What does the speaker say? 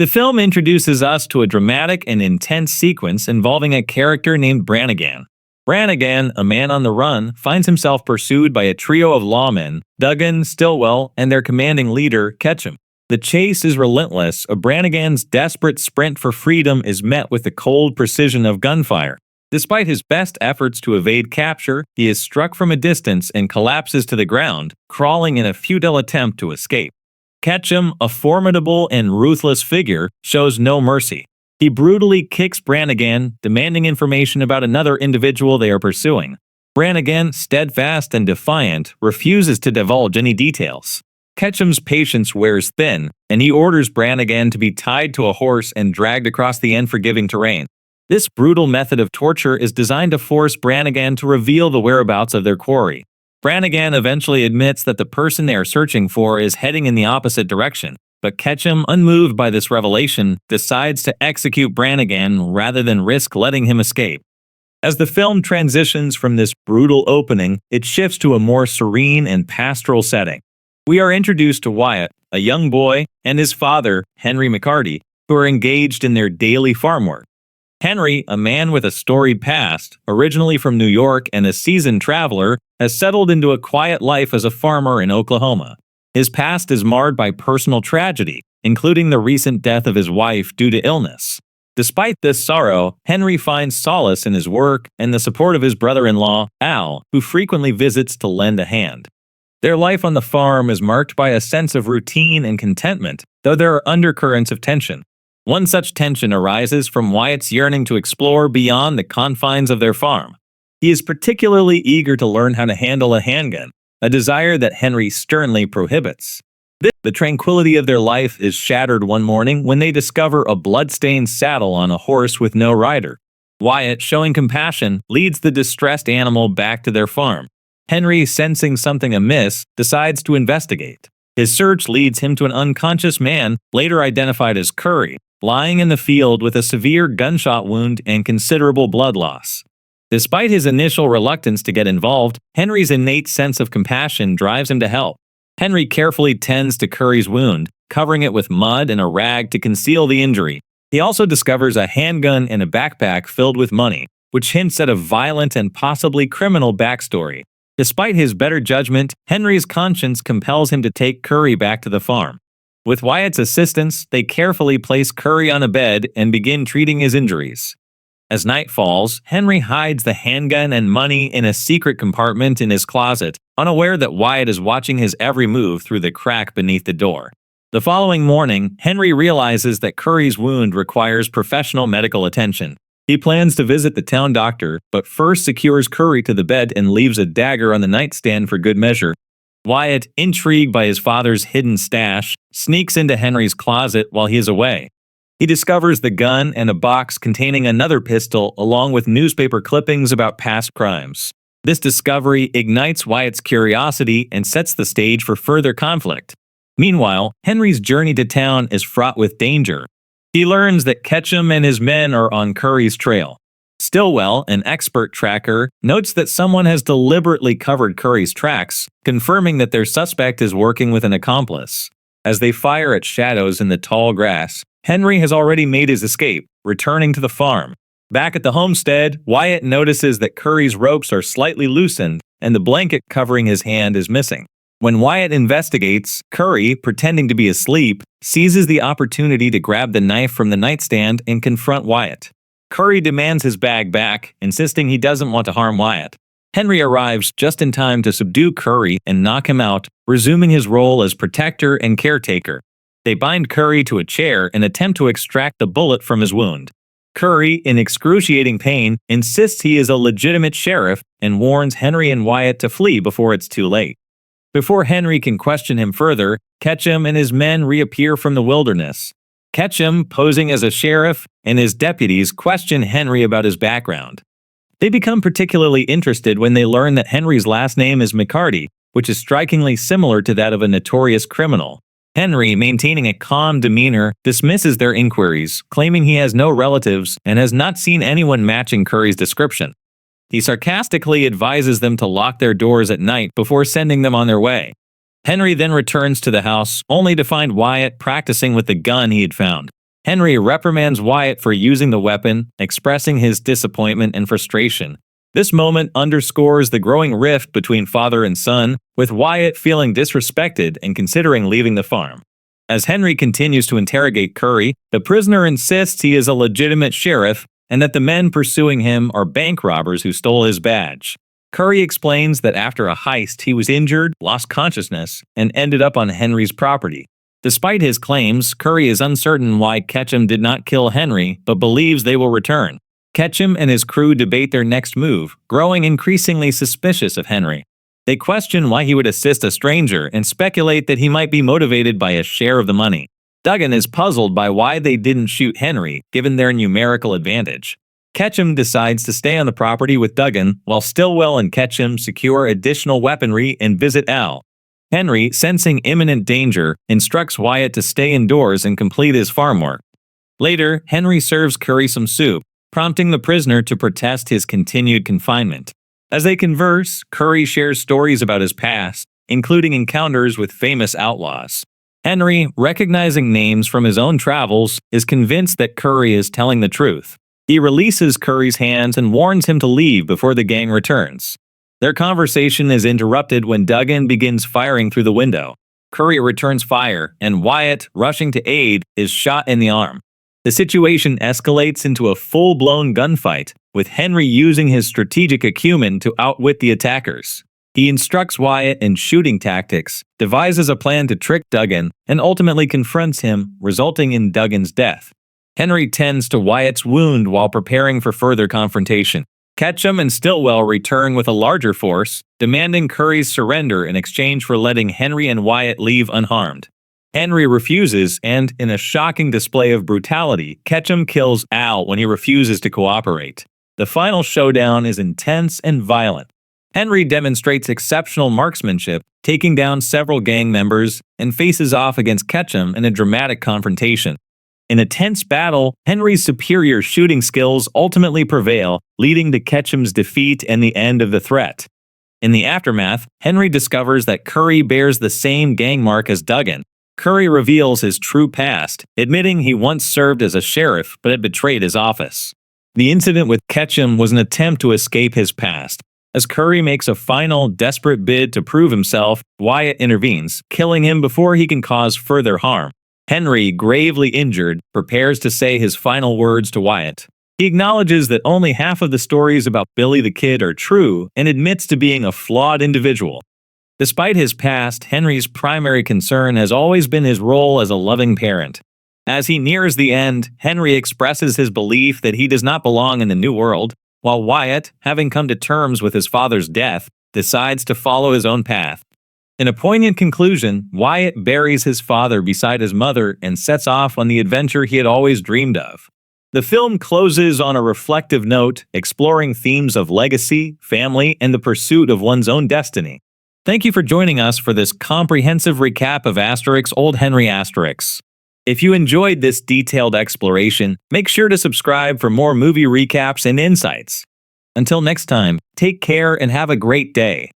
The film introduces us to a dramatic and intense sequence involving a character named Brannigan. Brannigan, a man on the run, finds himself pursued by a trio of lawmen, Duggan, Stillwell, and their commanding leader, Ketchum. The chase is relentless. Brannigan's desperate sprint for freedom is met with the cold precision of gunfire. Despite his best efforts to evade capture, he is struck from a distance and collapses to the ground, crawling in a futile attempt to escape. Ketchum, a formidable and ruthless figure, shows no mercy. He brutally kicks Brannigan, demanding information about another individual they are pursuing. Brannigan, steadfast and defiant, refuses to divulge any details. Ketchum's patience wears thin, and he orders Brannigan to be tied to a horse and dragged across the unforgiving terrain. This brutal method of torture is designed to force Brannigan to reveal the whereabouts of their quarry. Brannigan eventually admits that the person they are searching for is heading in the opposite direction, but Ketchum, unmoved by this revelation, decides to execute Brannigan rather than risk letting him escape. As the film transitions from this brutal opening, it shifts to a more serene and pastoral setting. We are introduced to Wyatt, a young boy, and his father, Henry McCarty, who are engaged in their daily farm work. Henry, a man with a storied past, originally from New York and a seasoned traveler, has settled into a quiet life as a farmer in Oklahoma. His past is marred by personal tragedy, including the recent death of his wife due to illness. Despite this sorrow, Henry finds solace in his work and the support of his brother-in-law, Al, who frequently visits to lend a hand. Their life on the farm is marked by a sense of routine and contentment, though there are undercurrents of tension. One such tension arises from Wyatt's yearning to explore beyond the confines of their farm. He is particularly eager to learn how to handle a handgun, a desire that Henry sternly prohibits. The tranquility of their life is shattered one morning when they discover a blood-stained saddle on a horse with no rider. Wyatt, showing compassion, leads the distressed animal back to their farm. Henry, sensing something amiss, decides to investigate. His search leads him to an unconscious man, later identified as Curry, lying in the field with a severe gunshot wound and considerable blood loss. Despite his initial reluctance to get involved, Henry's innate sense of compassion drives him to help. Henry carefully tends to Curry's wound, covering it with mud and a rag to conceal the injury. He also discovers a handgun and a backpack filled with money, which hints at a violent and possibly criminal backstory. Despite his better judgment, Henry's conscience compels him to take Curry back to the farm. With Wyatt's assistance, they carefully place Curry on a bed and begin treating his injuries. As night falls, Henry hides the handgun and money in a secret compartment in his closet, unaware that Wyatt is watching his every move through the crack beneath the door. The following morning, Henry realizes that Curry's wound requires professional medical attention. He plans to visit the town doctor, but first secures Curry to the bed and leaves a dagger on the nightstand for good measure. Wyatt, intrigued by his father's hidden stash, sneaks into Henry's closet while he is away. He discovers the gun and a box containing another pistol along with newspaper clippings about past crimes. This discovery ignites Wyatt's curiosity and sets the stage for further conflict. Meanwhile, Henry's journey to town is fraught with danger. He learns that Ketchum and his men are on Curry's trail. Stillwell, an expert tracker, notes that someone has deliberately covered Curry's tracks, confirming that their suspect is working with an accomplice. As they fire at shadows in the tall grass, Henry has already made his escape, returning to the farm. Back at the homestead, Wyatt notices that Curry's ropes are slightly loosened and the blanket covering his hand is missing. When Wyatt investigates, Curry, pretending to be asleep, seizes the opportunity to grab the knife from the nightstand and confront Wyatt. Curry demands his bag back, insisting he doesn't want to harm Wyatt. Henry arrives just in time to subdue Curry and knock him out, resuming his role as protector and caretaker. They bind Curry to a chair and attempt to extract the bullet from his wound. Curry, in excruciating pain, insists he is a legitimate sheriff and warns Henry and Wyatt to flee before it's too late. Before Henry can question him further, Ketchum and his men reappear from the wilderness. Ketchum, posing as a sheriff, and his deputies question Henry about his background. They become particularly interested when they learn that Henry's last name is McCarty, which is strikingly similar to that of a notorious criminal. Henry, maintaining a calm demeanor, dismisses their inquiries, claiming he has no relatives and has not seen anyone matching Curry's description. He sarcastically advises them to lock their doors at night before sending them on their way. Henry then returns to the house, only to find Wyatt practicing with the gun he had found. Henry reprimands Wyatt for using the weapon, expressing his disappointment and frustration. This moment underscores the growing rift between father and son, with Wyatt feeling disrespected and considering leaving the farm. As Henry continues to interrogate Curry, the prisoner insists he is a legitimate sheriff and that the men pursuing him are bank robbers who stole his badge. Curry explains that after a heist he was injured, lost consciousness, and ended up on Henry's property. Despite his claims, Curry is uncertain why Ketchum did not kill Henry, but believes they will return. Ketchum and his crew debate their next move, growing increasingly suspicious of Henry. They question why he would assist a stranger and speculate that he might be motivated by a share of the money. Duggan is puzzled by why they didn't shoot Henry, given their numerical advantage. Ketchum decides to stay on the property with Duggan, while Stillwell and Ketchum secure additional weaponry and visit Al. Henry, sensing imminent danger, instructs Wyatt to stay indoors and complete his farm work. Later, Henry serves Curry some soup, prompting the prisoner to protest his continued confinement. As they converse, Curry shares stories about his past, including encounters with famous outlaws. Henry, recognizing names from his own travels, is convinced that Curry is telling the truth. He releases Curry's hands and warns him to leave before the gang returns. Their conversation is interrupted when Duggan begins firing through the window. Curry returns fire, and Wyatt, rushing to aid, is shot in the arm. The situation escalates into a full-blown gunfight, with Henry using his strategic acumen to outwit the attackers. He instructs Wyatt in shooting tactics, devises a plan to trick Duggan, and ultimately confronts him, resulting in Duggan's death. Henry tends to Wyatt's wound while preparing for further confrontation. Ketchum and Stillwell return with a larger force, demanding Curry's surrender in exchange for letting Henry and Wyatt leave unharmed. Henry refuses, and, in a shocking display of brutality, Ketchum kills Al when he refuses to cooperate. The final showdown is intense and violent. Henry demonstrates exceptional marksmanship, taking down several gang members, and faces off against Ketchum in a dramatic confrontation. In a tense battle, Henry's superior shooting skills ultimately prevail, leading to Ketchum's defeat and the end of the threat. In the aftermath, Henry discovers that Curry bears the same gang mark as Duggan. Curry reveals his true past, admitting he once served as a sheriff but had betrayed his office. The incident with Ketchum was an attempt to escape his past. As Curry makes a final, desperate bid to prove himself, Wyatt intervenes, killing him before he can cause further harm. Henry, gravely injured, prepares to say his final words to Wyatt. He acknowledges that only half of the stories about Billy the Kid are true and admits to being a flawed individual. Despite his past, Henry's primary concern has always been his role as a loving parent. As he nears the end, Henry expresses his belief that he does not belong in the new world, while Wyatt, having come to terms with his father's death, decides to follow his own path. In a poignant conclusion, Wyatt buries his father beside his mother and sets off on the adventure he had always dreamed of. The film closes on a reflective note, exploring themes of legacy, family, and the pursuit of one's own destiny. Thank you for joining us for this comprehensive recap of Asterix Old Henry Asterix. If you enjoyed this detailed exploration, make sure to subscribe for more movie recaps and insights. Until next time, take care and have a great day.